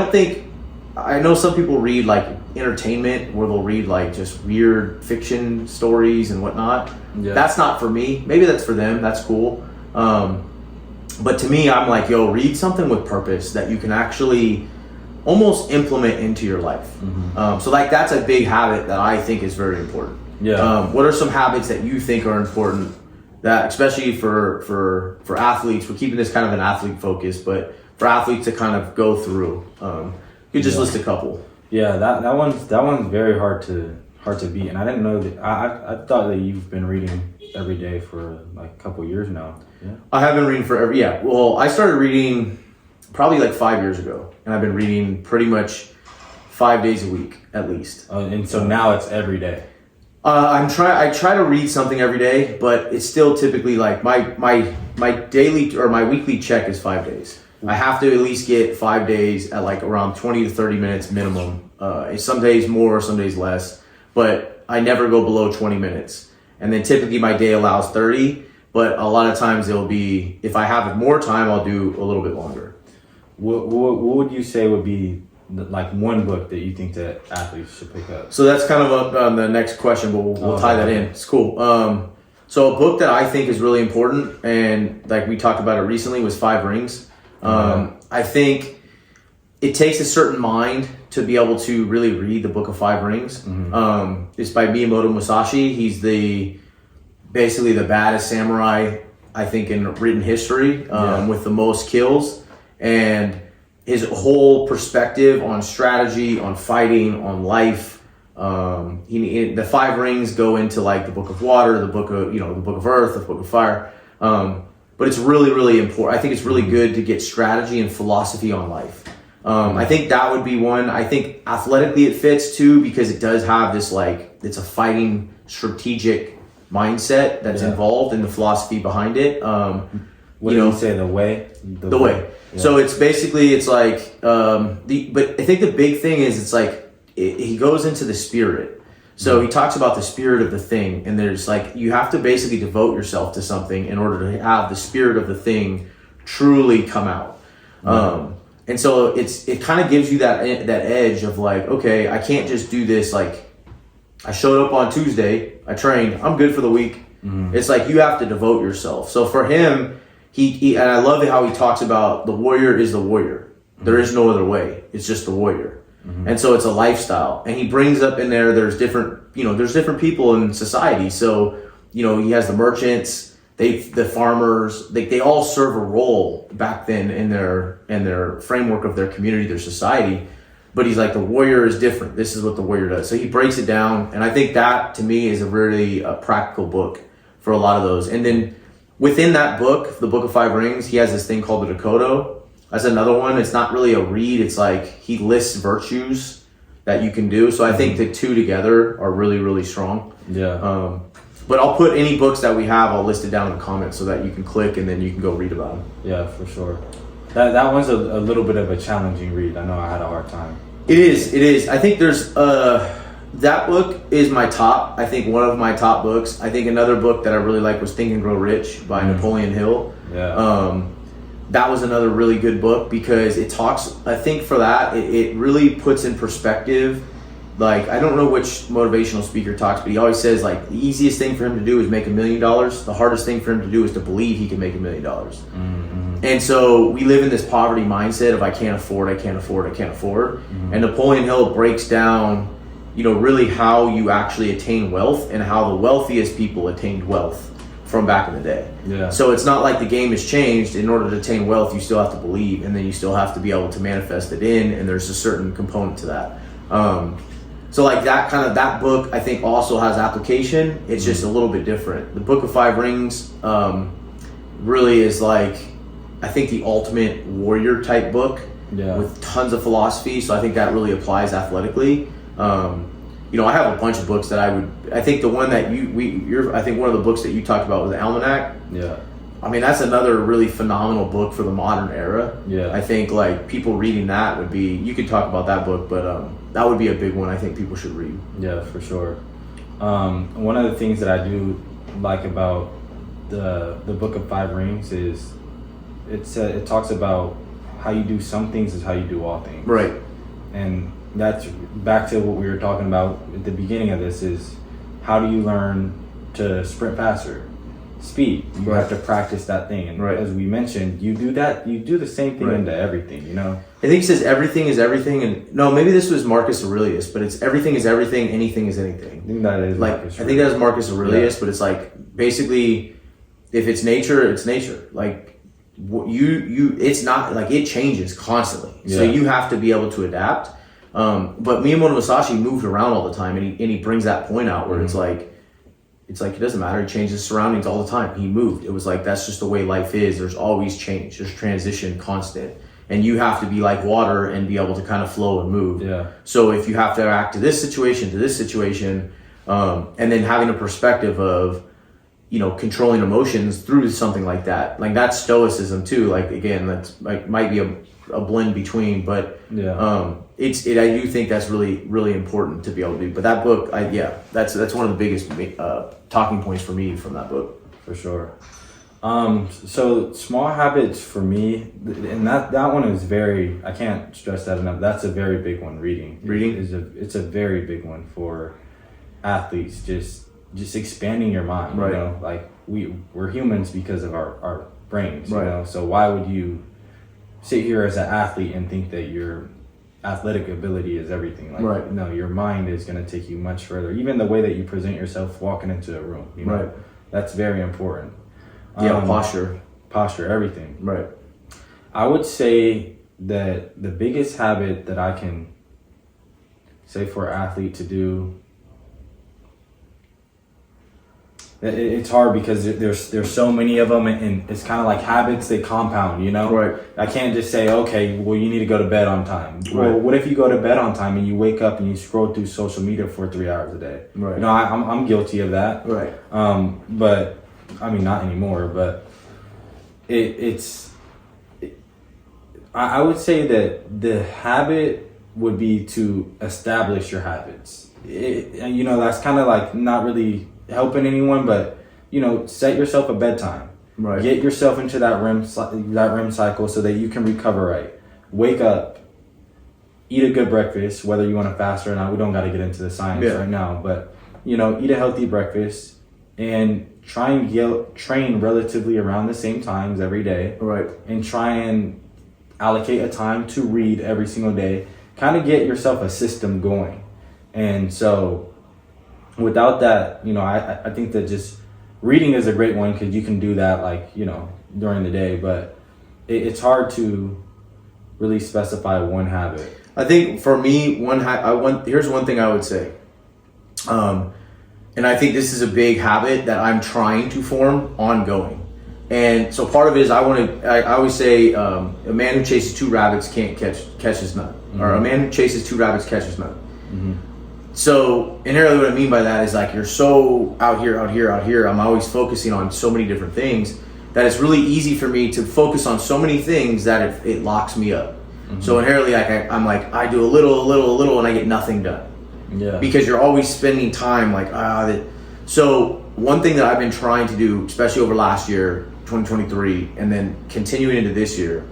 know some people read like entertainment, where they'll read like just weird fiction stories and whatnot. Yeah. That's not for me. Maybe that's for them. That's cool. But to me, I'm like, read something with purpose that you can actually almost implement into your life. So like that's a big habit that I think is very important. Yeah. What are some habits that you think are important, that especially for athletes? We're keeping this kind of an athlete focus, but for athletes to kind of go through, you just list a couple. Yeah, that one's very hard to beat, and I didn't know that. I thought that you've been reading every day for like a couple years now. Yeah. I have been reading forever. Yeah. Well, I started reading probably like 5 years ago, and I've been reading pretty much 5 days a week at least. And so now it's every day. I try to read something every day, but it's still typically like my daily or my weekly check is 5 days. I have to at least get 5 days at like around 20 to 30 minutes minimum. Some days more, some days less, but I never go below 20 minutes. And then typically my day allows 30, but a lot of times it'll be, if I have more time, I'll do a little bit longer. What would you say would be like one book that you think that athletes should pick up? So that's kind of up on the next question, but we'll tie that in. It's cool. So a book that I think is really important, and like we talked about it recently, was 5 Rings. I think it takes a certain mind to be able to really read the book of 5 Rings. It's by Miyamoto Musashi. He's basically the baddest samurai, I think, in written history, with the most kills. And his whole perspective on strategy, on fighting, on life. The 5 Rings go into like the book of water, the book of earth, the book of fire. But it's really, really important. I think it's really good to get strategy and philosophy on life. I think that would be one. I think athletically it fits too, because it does have this like, it's a fighting strategic mindset that's involved in the philosophy behind it. What do you say, the way? The way. Yeah. So it's basically, it's like, but I think the big thing is it's like, he goes into the spirit. So he talks about the spirit of the thing, and there's like, you have to basically devote yourself to something in order to have the spirit of the thing truly come out. And so it kind of gives you that edge of like, okay, I can't just do this. Like, I showed up on Tuesday, I trained, I'm good for the week. It's like, you have to devote yourself. So for him, he and I love it how he talks about the warrior is the warrior. There is no other way. It's just the warrior. And so it's a lifestyle. And he brings up in there's different people in society. So, he has the merchants, the farmers, they all serve a role back then in their framework of their community, their society. But he's like, the warrior is different. This is what the warrior does. So he breaks it down. And I think that to me is a really practical book for a lot of those. And then within that book, the Book of 5 Rings, he has this thing called the Dakota. That's another one. It's not really a read. It's like he lists virtues that you can do. So I think the two together are really, really strong. Yeah. But I'll put any books that we have, I'll list it down in the comments so that you can click and then you can go read about them. Yeah, for sure. That one's a little bit of a challenging read. I know I had a hard time. It is. I think there's that book is my top. I think one of my top books. I think another book that I really like was Think and Grow Rich by Napoleon Hill. Yeah. that was another really good book because it talks, I think for that, it really puts in perspective. Like, I don't know which motivational speaker talks, but he always says, like, the easiest thing for him to do is make $1 million. The hardest thing for him to do is to believe he can make $1 million. Mm-hmm. And so we live in this poverty mindset of I can't afford. Mm-hmm. And Napoleon Hill breaks down, really how you actually attain wealth and how the wealthiest people attained wealth from back in the day. Yeah. So it's not like the game has changed. In order to attain wealth, you still have to believe, and then you still have to be able to manifest it in, and there's a certain component to that. So like that book, I think also has application. It's just a little bit different. The Book of Five Rings really is like, I think the ultimate warrior type book with tons of philosophy. So I think that really applies athletically. I have a bunch of books that I think the one that I think one of the books that you talked about was the Almanac. Yeah. I mean, that's another really phenomenal book for the modern era. Yeah. I think like people reading that would be, you could talk about that book, but that would be a big one I think people should read. Yeah, for sure. One of the things that I do like about the Book of Five Rings is it talks about how you do some things is how you do all things. Right. And that's back to what we were talking about at the beginning of this is how do you learn to sprint faster? Speed. You have to practice that thing. And as we mentioned, you do the same thing into everything, I think he says everything is everything, and no, maybe this was Marcus Aurelius, but it's everything is everything, anything is anything. I think that is like Marcus I think that is Marcus Aurelius, but it's like basically if it's nature, it's nature. Like it's not like it changes constantly. So you have to be able to adapt. But Miyamoto Musashi moved around all the time, and he brings that point out where it's like it doesn't matter. He changes his surroundings all the time. He moved. It was like that's just the way life is. There's always change. There's transition, constant, and you have to be like water and be able to kind of flow and move. Yeah. So if you have to act to this situation, and then having a perspective of controlling emotions through something like that, like that's stoicism too. Like again, that's like might be a blend between, but I do think that's really, really important to be able to do. But that book, that's one of the biggest talking points for me from that book. For sure. So small habits for me, and that one is very, I can't stress that enough. That's a very big one. Reading it's a very big one for athletes. Just expanding your mind. Right. Like we're humans because of our brains. So why would you sit here as an athlete and think that your athletic ability is everything? Like, no, your mind is going to take you much further. Even the way that you present yourself walking into a room, that's very important. Posture, everything. Right. I would say that the biggest habit that I can say for an athlete to do, it's hard because there's so many of them, and it's kind of like habits, they compound, Right. I can't just say, okay, well, you need to go to bed on time. Right. Well, what if you go to bed on time and you wake up and you scroll through social media for 3 hours a day? Right. I'm guilty of that. Right. But I mean, not anymore, but I would say that the habit would be to establish your habits. That's kind of like not really helping anyone, but set yourself a bedtime. Right. Get yourself into that REM cycle so that you can recover right. Wake up, eat a good breakfast, whether you want to fast or not. We don't got to get into the science right now, but eat a healthy breakfast and try and train relatively around the same times every day. Right. And try and allocate a time to read every single day. Kind of get yourself a system going. And so without that, I think that just reading is a great one because you can do that during the day, but it's hard to really specify one habit. I think for me, here's one thing I would say. And I think this is a big habit that I'm trying to form ongoing. And so part of it is I always say a man who chases two rabbits catches none. Mm-hmm. Or a man who chases two rabbits catches none. Mm-hmm. So inherently what I mean by that is like you're so out here. I'm always focusing on so many different things that it's really easy for me to focus on so many things that it locks me up. Mm-hmm. So inherently I'm like I do a little and I get nothing done. Yeah. Because you're always spending time So one thing that I've been trying to do, especially over last year, 2023, and then continuing into this year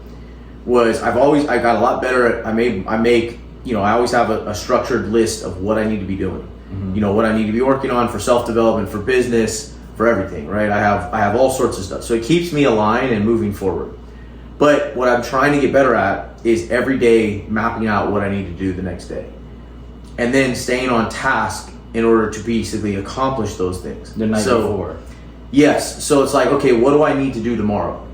was I got a lot better at, I make, you know, I always have a structured list of what I need to be doing. You know, what I need to be working on for self-development, for business, for everything, right? I have all sorts of stuff. So it keeps me aligned and moving forward. But what I'm trying to get better at is every day mapping out what I need to do the next day. And then staying on task in order to basically accomplish those things. The night before. Yes. So it's like, okay, what do I need to do tomorrow?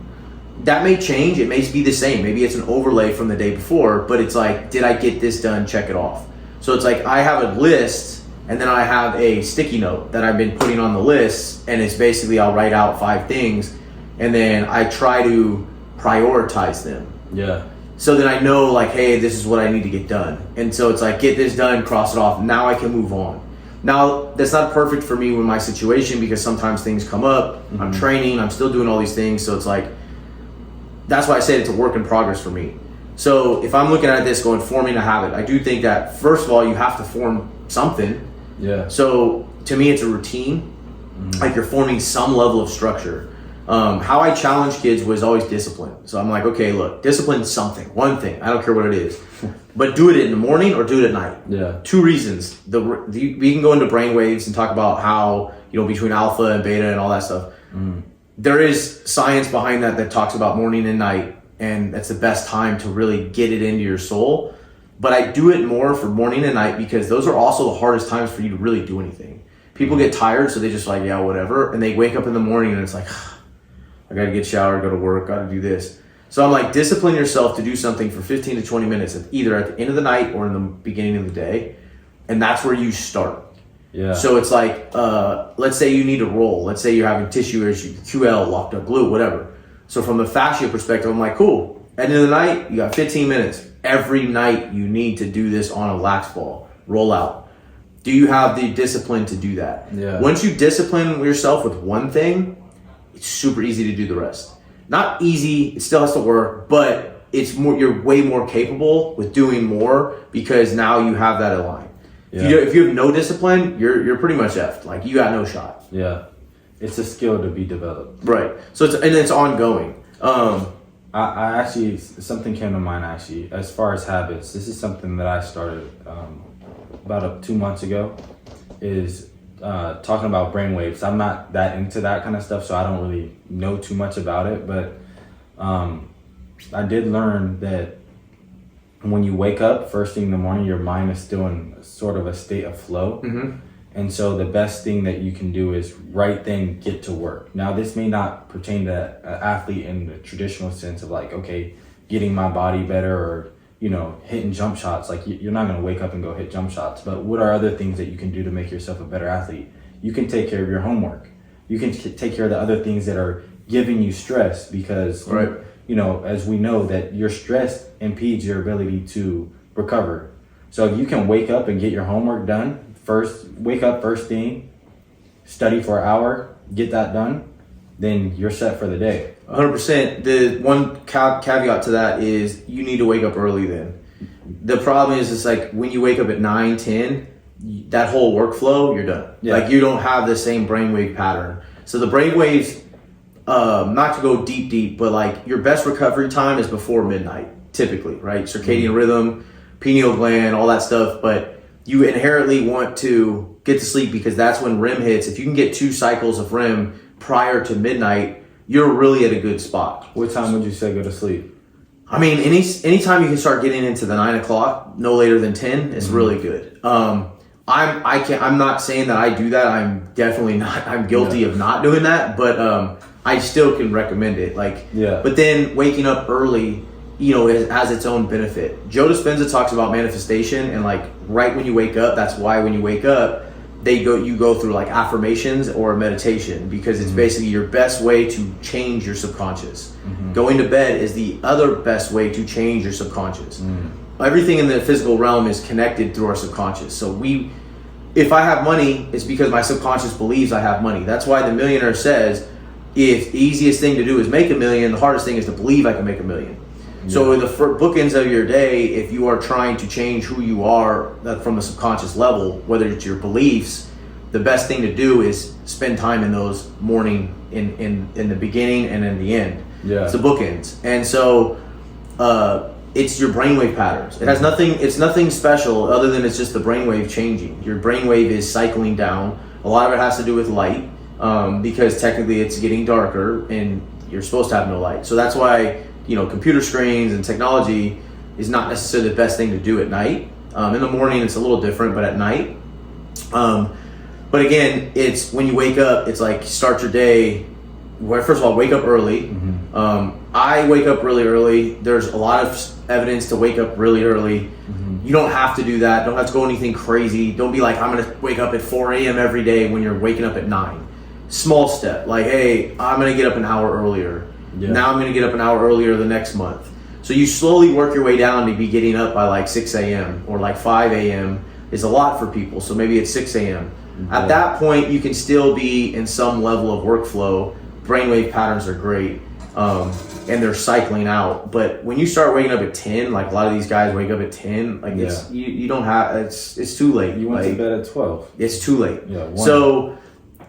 That may change. It may be the same. Maybe it's an overlay from the day before, but it's like, did I get this done? Check it off. So it's like I have a list, and then I have a sticky note that I've been putting on the list, and it's basically I'll write out 5 things, and then I try to prioritize them. Yeah. So then I know, like, hey, this is what I need to get done. And so it's like, get this done, cross it off. Now I can move on. Now, that's not perfect for me with my situation because sometimes things come up. I'm training, I'm still doing all these things. So it's like, that's why I said it's a work in progress for me. So if I'm looking at this going, forming a habit, I do think that, first of all, you have to form something. Yeah. So to me, it's a routine. Like you're forming some level of structure. How I challenge kids was always discipline. So I'm like, okay, look, discipline something, one thing. I don't care what it is, but do it in the morning or do it at night. Yeah. 2 reasons. We can go into brain waves and talk about how, you know, between alpha and beta and all that stuff. There is science behind that talks about morning and night, and that's the best time to really get it into your soul. But I do it more for morning and night because those are also the hardest times for you to really do anything. People get tired, so they just like, yeah, whatever. And they wake up in the morning and it's like, I got to get showered, go to work, got to do this. So I'm like, discipline yourself to do something for 15 to 20 minutes, either at the end of the night or in the beginning of the day. And that's where you start. Yeah. So it's like, let's say you need to roll. Let's say you're having tissue issue, QL, locked up glute, whatever. So from the fascia perspective, I'm like, cool. At the end of the night, you got 15 minutes. Every night you need to do this on a lax ball, roll out. Do you have the discipline to do that? Yeah. Once you discipline yourself with one thing, it's super easy to do the rest. Not easy, it still has to work, but it's more. You're way more capable with doing more because now you have that aligned. Yeah. If you have no discipline, you're pretty much effed. Like you got no shot. Yeah. It's a skill to be developed. Right. So it's ongoing. I actually, something came to mind actually, as far as habits. This is something that I started about 2 months ago, is talking about brainwaves. I'm not that into that kind of stuff, so I don't really know too much about it, but I did learn that when you wake up first thing in the morning, your mind is still in sort of a state of flow. And so the best thing that you can do is right then get to work. Now, this may not pertain to an athlete in the traditional sense of like, okay, getting my body better or, you know, hitting jump shots. Like you're not going to wake up and go hit jump shots. But what are other things that you can do to make yourself a better athlete? You can take care of your homework. You can take care of the other things that are giving you stress because, you know, as we know that your stress impedes your ability to recover. So if you can wake up and get your homework done, wake up first thing, study for an hour, get that done, then you're set for the day. 100%. The one caveat to that is you need to wake up early then. The problem is it's like when you wake up at 9, 10, that whole workflow, you're done. Yeah. Like you don't have the same brainwave pattern. So the brainwaves, not to go deep, but like your best recovery time is before midnight, typically, right? Circadian rhythm, pineal gland, all that stuff, but you inherently want to get to sleep because that's when REM hits. If you can get 2 cycles of REM prior to midnight, you're really at a good spot. What time would you say go to sleep? I mean, anytime you can start getting into the 9 o'clock, no later than 10, is really good. I'm not saying that I do that. I'm definitely not. I'm guilty of not doing that, but I still can recommend it. But then waking up early, you know, it has its own benefit. Joe Dispenza talks about manifestation and like right when you wake up, that's why when you wake up, you go through like affirmations or meditation because it's basically your best way to change your subconscious. Going to bed is the other best way to change your subconscious. Everything in the physical realm is connected through our subconscious. So if I have money, it's because my subconscious believes I have money. That's why the millionaire says, if the easiest thing to do is make $1 million, the hardest thing is to believe I can make $1 million. So in the bookends of your day, if you are trying to change who you are from a subconscious level, whether it's your beliefs the best thing to do is spend time in those morning in the beginning and in the end. Yeah. It's the bookends. And so it's your brainwave patterns. It has nothing, it's nothing special other than it's just the brainwave changing. Your brainwave is cycling down. A lot of it has to do with light, because technically it's getting darker and you're supposed to have no light. So that's why, you know, computer screens and technology is not necessarily the best thing to do at night. In the morning it's a little different, but at night. But again, it's when you wake up, it's like start your day. Well, first of all, wake up early. I wake up really early. There's a lot of evidence to wake up really early. You don't have to do that. Don't have to go anything crazy. Don't be like, I'm going to wake up at 4 a.m. every day when you're waking up at 9. Small step. Like, hey, I'm going to get up an hour earlier. Yeah. Now I'm going to get up an hour earlier the next month. So you slowly work your way down to be getting up by like 6 a.m. or like 5 a.m. is a lot for people. So maybe it's 6 a.m. Yeah. At that point, you can still be in some level of workflow. Brainwave patterns are great, and they're cycling out. But when you start waking up at 10, like a lot of these guys wake up at 10, like it's you don't have it's too late. You went like, to bed at 12. It's too late. Yeah. So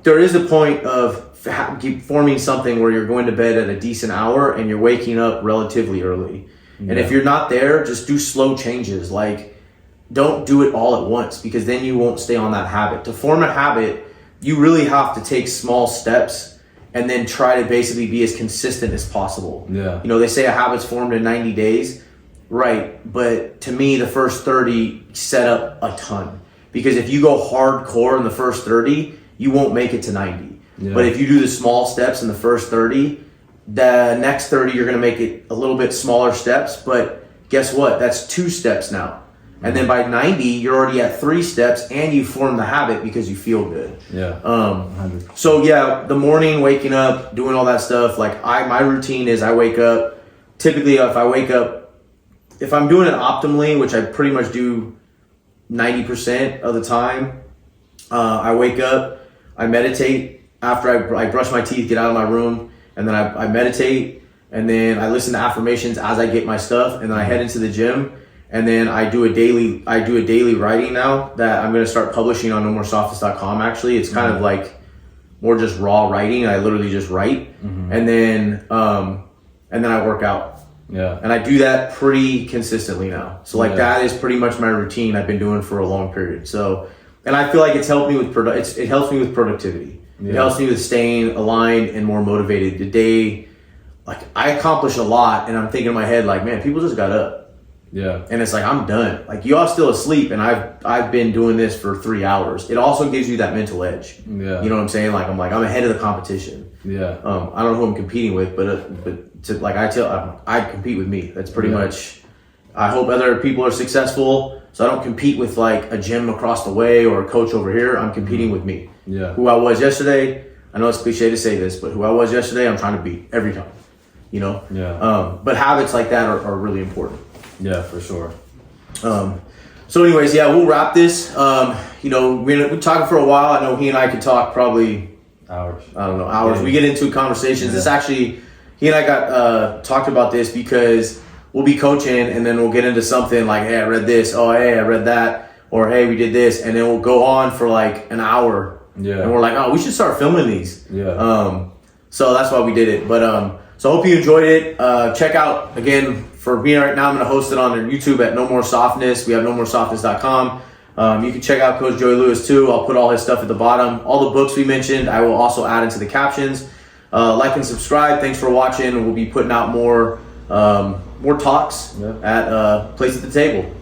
there is a point of forming something where you're going to bed at a decent hour and you're waking up relatively early. And if you're not there, just do slow changes. Like, don't do it all at once, because then you won't stay on that habit. To form a habit, you really have to take small steps and then try to basically be as consistent as possible. Yeah. You know, they say a habit's formed in 90 days. Right. But to me, the first 30 set up a ton. Because if you go hardcore in the first 30, you won't make it to 90. Yeah. But if you do the small steps in the first 30, the next 30, you're going to make it a little bit smaller steps. But guess what? That's 2 steps now. And then by 90, you're already at 3 steps and you form the habit because you feel good. Yeah. So yeah, the morning, waking up, doing all that stuff. Like my routine is I wake up, typically if I'm doing it optimally, which I pretty much do 90% of the time, I wake up, I meditate after I brush my teeth, get out of my room, and then I meditate, and then I listen to affirmations as I get my stuff, and then I head into the gym. And then I do a daily writing now that I'm going to start publishing on nomoresoftness.com. Actually, it's kind of like more just raw writing. I literally just write, and then I work out. Yeah. And I do that pretty consistently now. So like that is pretty much my routine I've been doing for a long period. So, and I feel like it's helped me with it helps me with productivity. Yeah. It helps me with staying aligned and more motivated. The day, like I accomplished a lot, and I'm thinking in my head like, man, people just got up. Yeah. And it's like, I'm done. Like, y'all still asleep, and I've been doing this for 3 hours. It also gives you that mental edge. Yeah. You know what I'm saying? Like, I'm ahead of the competition. Yeah. I don't know who I'm competing with, but I compete with me. That's pretty much, I hope other people are successful. So I don't compete with like a gym across the way or a coach over here. I'm competing with me. Yeah. Who I was yesterday. I know it's cliche to say this, but who I was yesterday, I'm trying to beat every time, you know? Yeah. But habits like that are really important. Yeah, for sure. So anyways, yeah, we'll wrap this. You know, we're talking for a while. I know he and I could talk probably hours. I don't know, hours. Yeah. We get into conversations. This actually, he and I got talked about this because we'll be coaching and then we'll get into something like, hey, I read this. Oh, hey, I read that. Or hey, we did this. And then we'll go on for like an hour. Yeah. And we're like, oh, we should start filming these. Yeah. So that's why we did it. But so I hope you enjoyed it. Check out, again, for me right now, I'm going to host it on YouTube at No More Softness. We have nomoresoftness.com. You can check out Coach Joey Lewis too. I'll put all his stuff at the bottom. All the books we mentioned, I will also add into the captions. Like and subscribe. Thanks for watching. We'll be putting out more talks at Place at the Table.